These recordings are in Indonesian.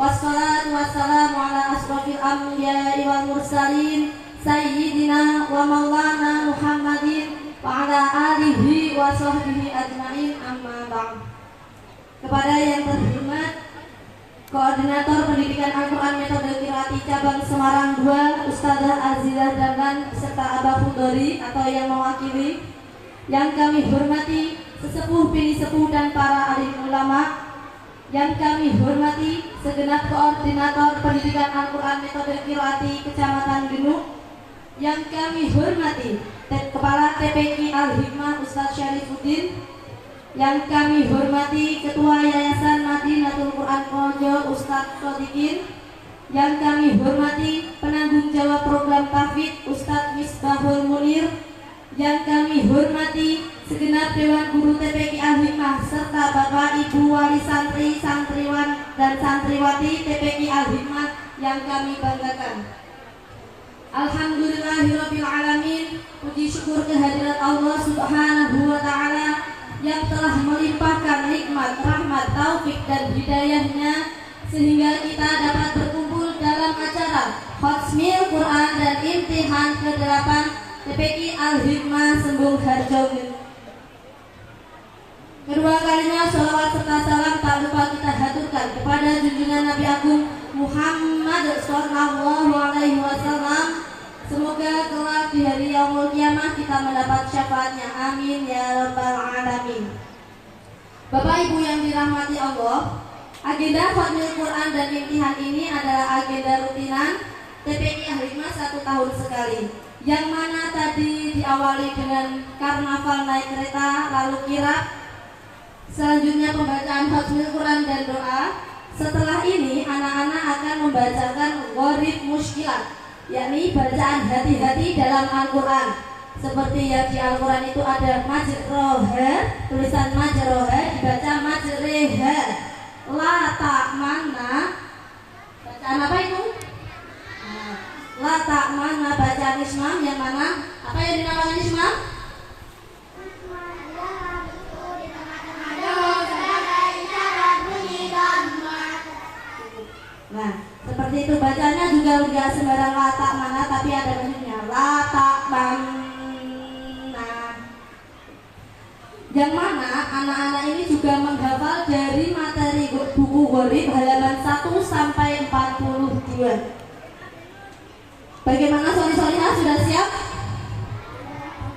wassalatu wassalamu ala asrofil anbiya'i wal mursalin sayyidina wa maulana Muhammadin wa ala alihi wa sahbihi ajma'in, amma ba'd. Kepada yang terhormat Koordinator Pendidikan Al-Quran Metode Qiraati Cabang Semarang 2, Ustazah Azilah Dahlan beserta Abah Fudori atau yang mewakili, yang kami hormati sesepuh, bini sepuh dan para alim ulama, yang kami hormati segenap koordinator Pendidikan Al-Quran Metode Qiraati Kecamatan Genuk, yang kami hormati Kepala TPQ Al-Hikmah Ustaz Syarifuddin, yang kami hormati Ketua Yayasan Madinatul Quran Projo Ustadz Sodikin, yang kami hormati penanggung jawab program Tahfidz Ustadz Misbahul Munir, yang kami hormati segenap Dewan Guru TPQ Al-Hikmah serta Bapak Ibu Wali Santri, Santriwan dan Santriwati TPQ Al-Hikmah yang kami banggakan. Alhamdulillahirabbil alamin, puji syukur kehadirat Allah Subhanahu wa taala yang telah melimpahkan nikmat, rahmat, taufik dan hidayahnya sehingga kita dapat berkumpul dalam acara Khatmil Quran dan Imtihan ke-8 TPQ Al-Hikmah Sembung Harjo. Kedua kalinya sholawat serta salam tak lupa kita haturkan kepada junjungan Nabi Agung Muhammad sallallahu alaihi wasallam. Semoga kelak di hari yaumul kiamah kita mendapat syafaatnya, amin ya rabbal alamin. Bapak Ibu yang dirahmati Allah, agenda Khatmil Quran dan Imtihan ini adalah agenda rutinan TPQ Al-Hikmah 1 tahun sekali, yang mana tadi diawali dengan karnaval naik kereta lalu kirap, selanjutnya pembacaan Khatmil Quran dan doa. Setelah ini anak-anak akan membacakan Gharib Mushkilat, yakni bacaan hati-hati dalam Al-Quran. Seperti yang di Al-Quran itu ada majroha, tulisan majroha dibaca majreha. La ta'mana, bacaan apa itu? La ta'mana bacaan ismam, yang mana? Apa yang dinamakan ismam? Nah, seperti itu bacanya juga enggak sembarang latak mana, tapi ada maksudnya latak mana. Yang mana anak-anak ini juga menghafal dari materi buku Gharib halaman 1 sampai 42. Bagaimana soli-solihah, sudah siap?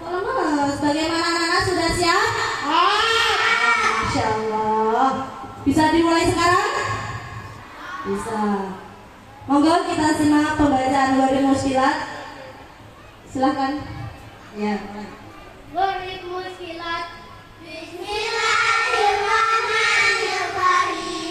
Lemes. Bagaimana anak-anak, sudah siap? Masya Allah. Bisa dimulai sekarang? Bisa. Monggo kita simak pembacaan Gharib Mushkilat. Silakan. Ya. Gharib Mushkilat. Bismillahirrahmanirrahim.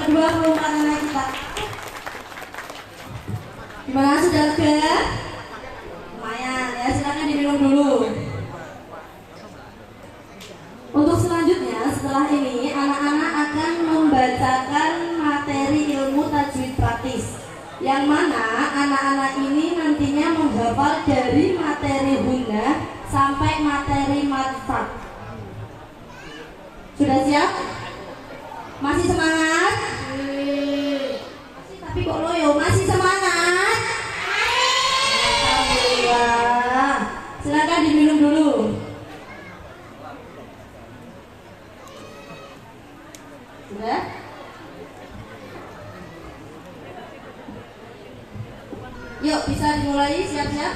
kedua kelompok anak kita. Gimana, sudah lega? Lumayan ya, silakan diminum dulu. Untuk selanjutnya, setelah ini anak-anak akan membacakan materi ilmu tajwid praktis, yang mana anak-anak ini nantinya menghafal dari materi hunnah sampai materi madfad. Sudah siap? Masih semangat? Tapi kok loyo? Masih semangat? Alhamdulillah. Silakan diminum dulu. Sudah? Yuk, bisa dimulai, siap-siap.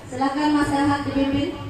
Silakan Mas Elhat dipimpin.